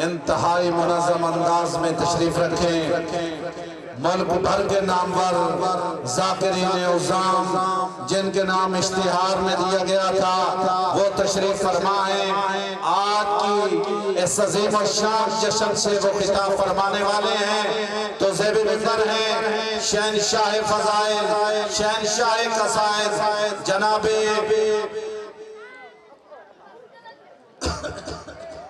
انتہائی منظم انداز میں تشریف رکھیں۔ ملک بھر کے نامور ذاکرین عظام جن کے نام اشتہار میں دیا گیا تھا وہ تشریف فرمائیں۔ آج کی اس عظیم الشان جشن سے وہ خطاب فرمانے والے ہیں تو زیب منبر ہیں شہنشاہ فضائل، شہنشاہ قصائد جناب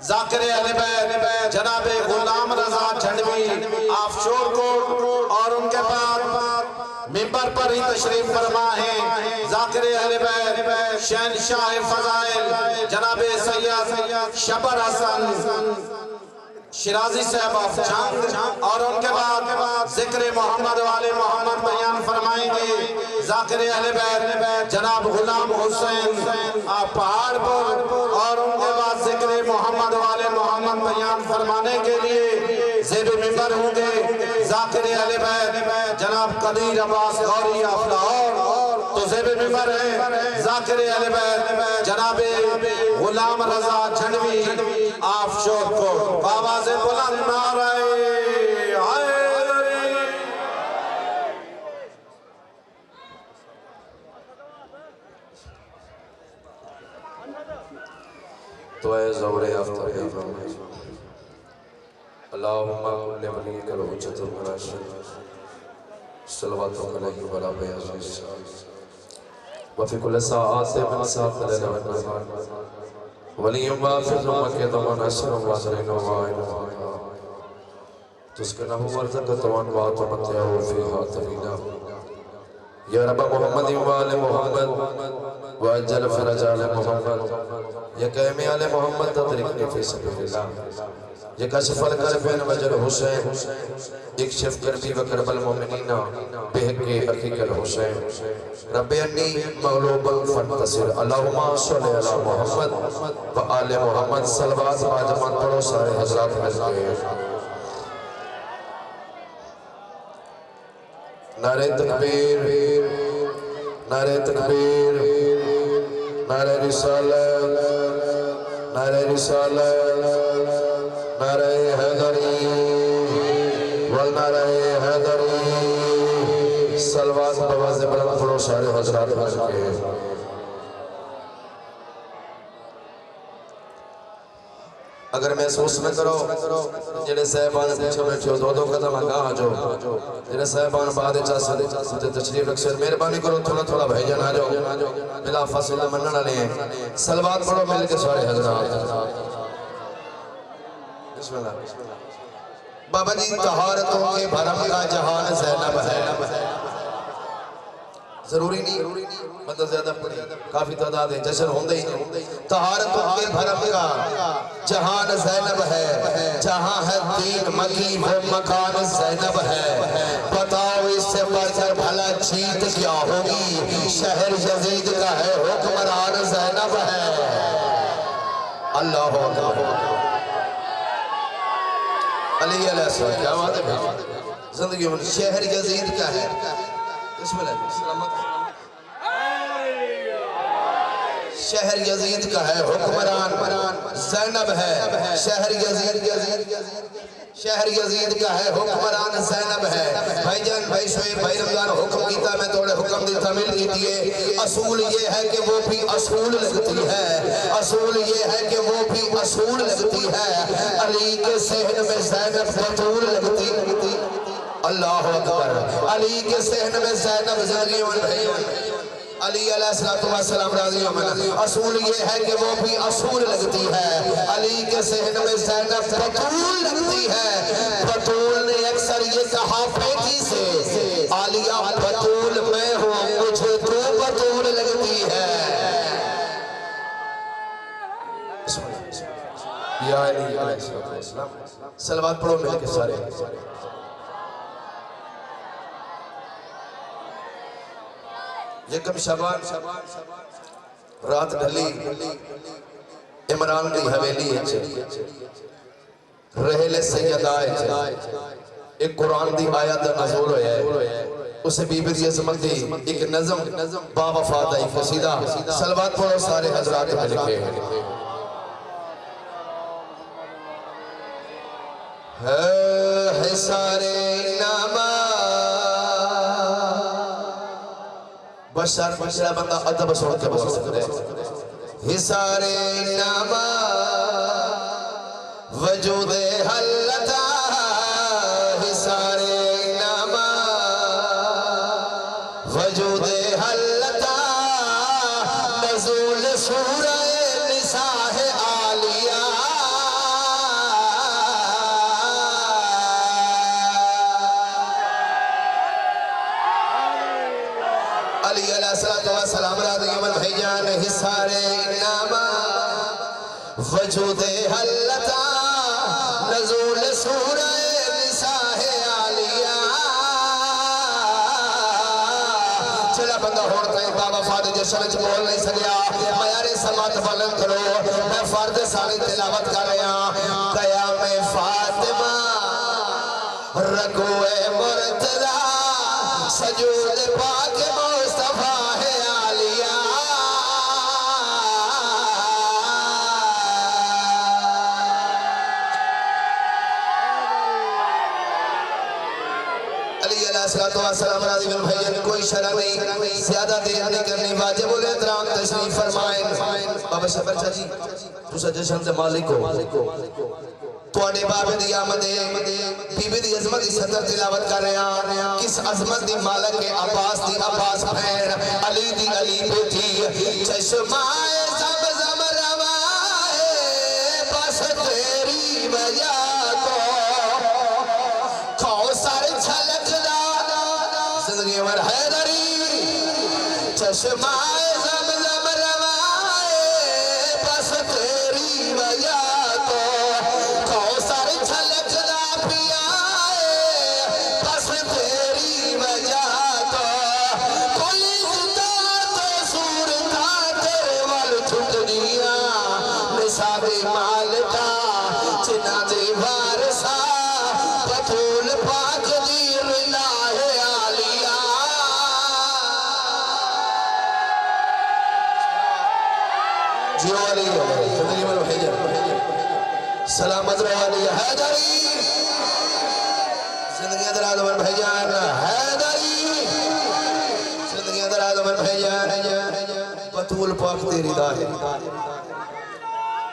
ذاکر اہل بیت جناب غلام رضا جھنڈوی آفشور کوٹ، اور ان کے بعد منبر پر ہی تشریف فرما ہیں ذاکر اہل بیت شہنشاہ فضائل جناب سید شبر حسن شرازی صاحب آف جنگ، اور ان کے بعد ذکر محمد والے محمد بیان فرمائیں گے ذاکر اہل بیت جناب غلام حسین آپ پہاڑ پر، اور ان کے بعد ذکر محمد والے محمد بیان فرمانے کے لیے زیب منبر ہوں گے ذاکر اہل بیت جناب قدیر عباس غوری آف لاہور، تو زیب منبر ہے ذاکر اہل بیت جناب غلام رضا جھنڈوی آف شور کو آواز بلند نعرہ حیدری۔ تو اے زور آفتاب اللہم کل ولیک الحجت المراشد صلوات علیہ ولا بیعزیز وفی کل ساعات من ساعت لیل و نہار ولیم وافظ مکید و نصر و عزرین و عائن تسکنہ ورزقت و انوات و متعو فیہا طویلہ یا رب محمد و آل محمد و اجل فرجال محمد یا قیم آل محمد تدرکنی فی سبیل اللہ یا کشف الکربین وجل حسین ایک شف کربی و کرب المومنین بحق حقیق الحسین رب انی مغلوبا فانتصر اللہم صلی علی محمد و آل محمد صلوات باجمان پڑھو سارے حضرات مل کے نعرہ تکبیر، نعرہ تکبیر، نعرہ رسالت، نعرہ رسالت، نعرہ حیدری والنعرہ حیدری صلوات بواز بلند پڑھو سارے حضرات مل کے اگر محسوس نہ کرو جنہیں صاحبان پیچھے بیٹھے ہو دو قدم آگاہ جو جنہیں صاحبان بعد چاہتے تشریف رکھ سر مہربانی کرو تھوڑا تھوڑا بھائی جان آ جاؤ بلا فاصلہ مننا لیں صلوات پڑھو مل کے سارے حضرات بسم اللہ بابا جی طہارتوں کے بھرم کا جہان زینب ہے ضروری نہیں مطلب زیادہ پڑھی کافی تعداد ہے جشن ہوندے ہی نہیں طہارتوں کے بھرم کا جہان زینب ہے جہاں ہے دین مکی وہ مکان زینب ہے بتاؤ اس سے بڑھ کر بھلا جیت کیا ہوگی شہر یزید کا ہے حکمران زینب ہے اللہ اکبر علی علیہ السلام کیا بات ہے زندگی میں شہر یزید کا ہے بسم اللہ شہر یزید کا ہے حکمران زینب ہے شہر یزید کا ہے حکمران زینب ہے بھائی جان بھائی شعیب بھائی رمضان حکم کیتا میں توڑے حکم دی تعمیل کیتیے اصول یہ ہے کہ وہ بھی اصول لگتی ہے اصول یہ ہے کہ وہ بھی اصول لگتی ہے علی کے صحن میں زینب بطول لگتی اللہ اکبر علی کے صحن میں زینب زندگی علی علیہ السلام راضی ہومن اصول یہ ہے کہ وہ بھی اصول لگتی ہے علی کے صحن میں زینب بطول لگتی ہے بطول نے اکثر یہ کہا پھینکی سے عالیہ بطول میں ہوں مجھے تو بطول لگتی ہے یا علی علیہ السلام صلوات پڑھو مل کے سارے یکم شبان رات ڈھلی عمران کی حویلی ہے رہل سید آئے ایک قرآن دی آیت نزول ہے اسے بی بی دی عظمت دی ایک نظم با وفات ہے قصیدہ صلوات پڑھو سارے حضرات مل کے حصار نامہ بشار بشرا بندہ ادب سوڑ کے بول سکتے حصار نامہ وجود حلتا حصار نامہ وجود حلتا نزول سورہ نساء عالیہ علی علیہ السلام راضی من بھیجان حصار نامہ وجود حلتا نزول سورہ نساء عالیہ چلا بندہ ہوڑتا ہے بابا فادر جشن وچ بول نہیں سکیا میارے سماعت بلند کرو میں فرد ثانی تلاوت کر رہا ہوں قیام فاطمہ رکوع مرتضی سجود پاک مصطفیٰ ہے عالیہ علی علیہ السلام راضی بن بھائیان کوئی شرع نہیں زیادہ دیر نہیں کرنی واجب الاحترام تشریف فرمائیں بابا شبر چاچی تو سجشن سے مالک ہو تواڈے بابے دی آمد بی بی دی عظمت دی صدر تلاوت کر رہے ہیں کس عظمت دی مالک کے عباس دی عباس بہن علی دی علی بیٹی چشمائے زمزم روائے بس تیری وجہ کو کوثر چھلکدا زندگی عمر حیدری چشمائے زمزم روائے بس تیری وجہ سلامت رہی حیدری زندگی دراز من بھیجان حیدری زندگی دراز من بھیجان بطول پاک تیری دا ہے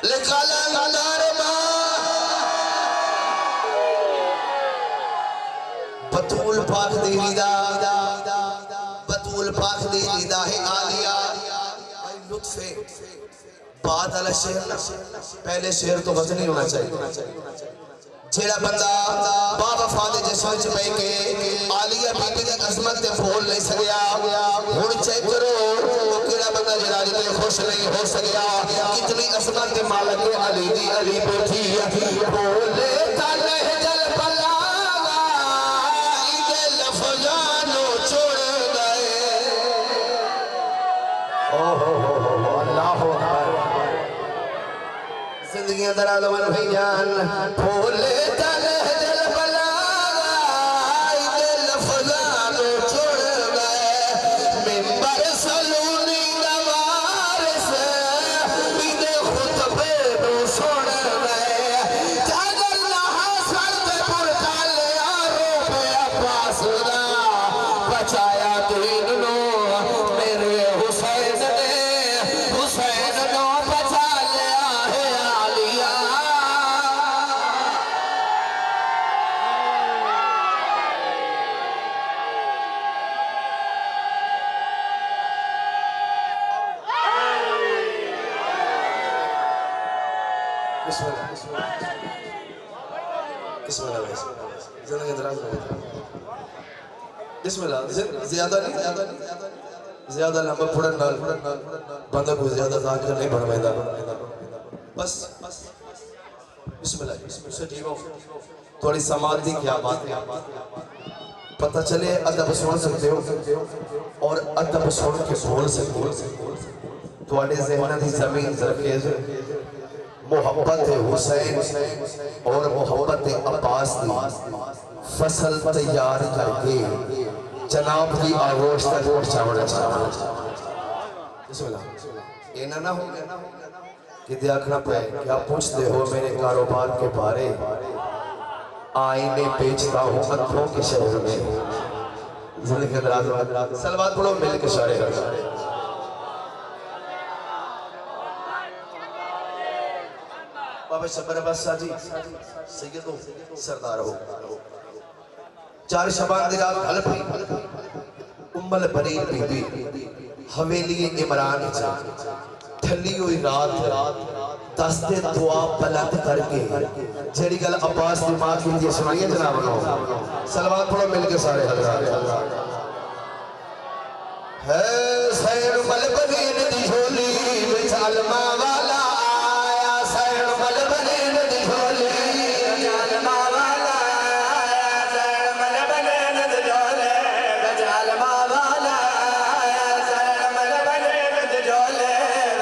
لکھالا دارما بطول پاک تیری دا بطول پاک تیری دا ہے عالیہ لطف بات علی شہر پہلے شہر تو وزنی ہونا چاہیے جیڑا بندہ بابا فادر جسوچ پہ کے عالیہ بی بی دی عظمت تے بھول نہیں سکیا ہن چیک کرو وہ کیڑا بندہ جڑا جتے خوش نہیں ہو سکیا کتنی عظمت تے مالک علی دی علی بیٹھی بولے تا لہجل بلاغا ایدے لفظانو چھوڑ گئے اللہ زندگی اندر آدمان بھیجان بھولے تا لہجل بلاغا ایدے لفظانو چھوڑ گئے ممبر سلونی نوار سے ایدے خطبے نو سوڑ گئے جاگر نہا سرد پرکا لیا روپے عباس دا بچایا دین نو میرے حسین نو بچا لیا ہے عالیہ بسم اللہ بسم اللہ زندگی دراز بسم اللہ زیادہ نہیں زیادہ لمبا پھڑن نال بندہ کو زیادہ ذاکر نہیں بڑھوائندہ بس بسم اللہ سجیو تھوڑی سماعت دی کیا بات ہے پتہ چلے ادب سن سکتے ہو اور ادب سن کے بھول سکتے ہو تھوڑے ذہنہ دی زمین زرخیز محبت حسین اور محبت عباس دی فصل تیار کر کے جناب دی آغوش تک پہنچاونا چاہتا بسم اللہ اینا نہ ہو کہ دیکھنا پہ کیا پوچھتے ہو میرے کاروبار کے بارے آئینے بیچتا ہوں انتھوں کے شہر میں. زندگی کے درازوں سلوات پڑھو مل کے سارے گھر. بابا شبر عباس ساجی سیدو سردار ہو. 4 شبان دی رات حلف ام البنین بی بی حویلی عمران تھلی ہوئی رات دستے دعا بلند کر کے جیڑی گل عباس دی ماں کی دیئے سنائیے جناب انہوں. سلوات پڑھو مل کے سارے حضرات. ہے سیر ملبنین دی جھولی وچ علمہ والا آیا. سیر ملبنین دی جھولی وچ علمہ والا آیا. سیر ملبنین دی جھولی وچ علمہ والا آیا. سیر ملبنین دی جھولی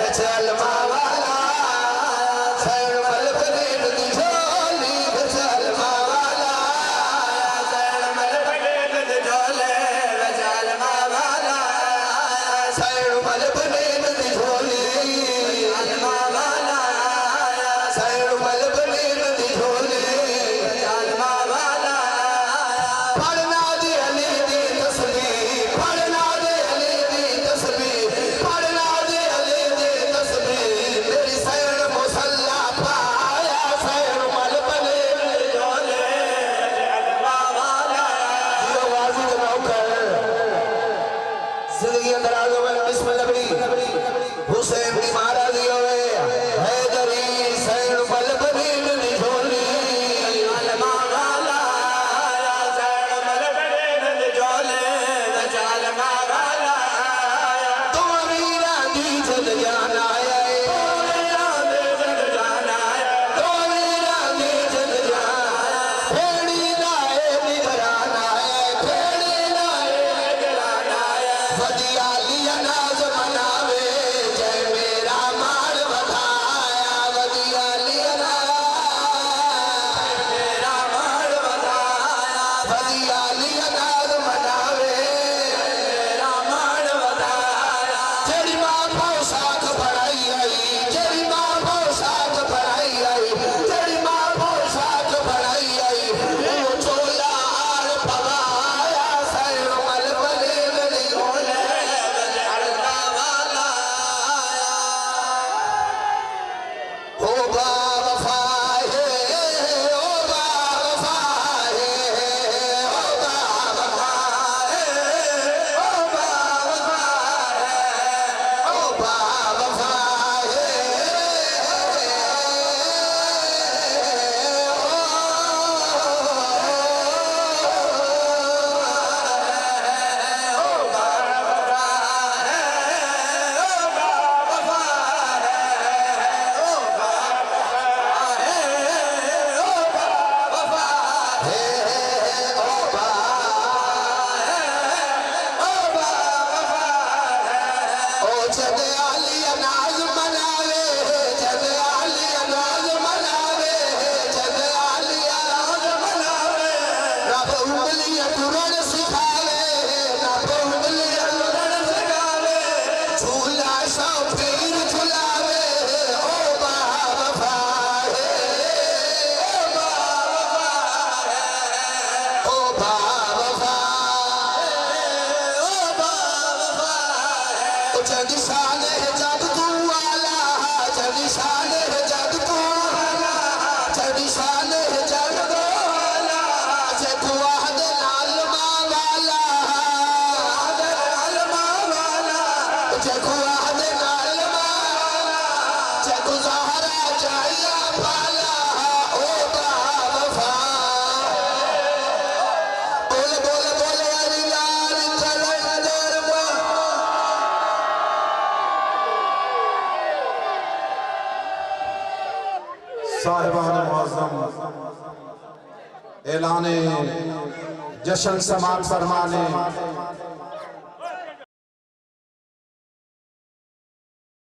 وچ علمہ والا آیا. سیر ملبنین دی جھولی وچ علمہ والا آیا. سیر ملبنین دی جھولی وچ علمہ والا آیا. سیر ملبنین دی جھولی علمہ والا آیا. سیر ملبنین دی جھولی علمہ والا آیا. پڑھنا دی علی دی تسبیح, پڑھنا دی علی دی تسبیح, پڑھنا دی علی دی تسبیح. میری سیر مسلح پایا. سیر ملبنین دی جھولی علمہ والا آیا. یہ واضح جناب کر زندگی اندر آگے میں بسم اللہ بڑی حسین کی مارا دیو ہے حیدری. سیر ملبنین دی جھولی علمہ والا آیا. سیر ملبنین دی جھولی وچ علمہ والا آیا. تو امیران دی جد جان آیا ہے. تو امیران دی جد جان آیا. تو امیران دی جد جان آیا. پھیڑی لائے نگران آیا. پھیڑی لائے نگران آیا. ودیا لیا ناز مناوے جے میرا مال بدھایا. ودیا لیا ناز میرا مال بدھایا. ودیا لیا ناز مناوے میرا مال بدھایا. جیڑی ماں بھاؤ ساتھ بڑھائی آئی. جیڑی ماں بھاؤ ساتھ بڑھائی آئی. جیڑی ماں بھاؤ ساتھ بڑھائی آئی. وہ چولا آر پوایا. سیر ملبنین دی جھولی وچ علمہ والا آیا. او با وفا ہے, او با وفا ہے, او با وفا ہے, او با وفا ہے, او با وفا جد علی ناز مناوے. جد علی ناز مناوے. جد علی ناز مناوے. رب انگلیاں ٹرن سکھاوے. رب انگلیاں ٹرن سکھاوے. جھولا سو پیر جھلاوے. او با وفا ہے, او با وفا ہے, او با وفا ہے, او با وفا ہے. جد شان ہے جد تو والا. جد شان ہے جد تو والا. جد شان ہے جد تو والا. جد واحد علمہ والا. واحد علمہ والا. جد واحد علمہ والا. جد زہرا چاہیا پالا. او با وفا. بول بول بول علی لال کلندر میں. صاحبان معظم اعلان جشن سماعت فرمانے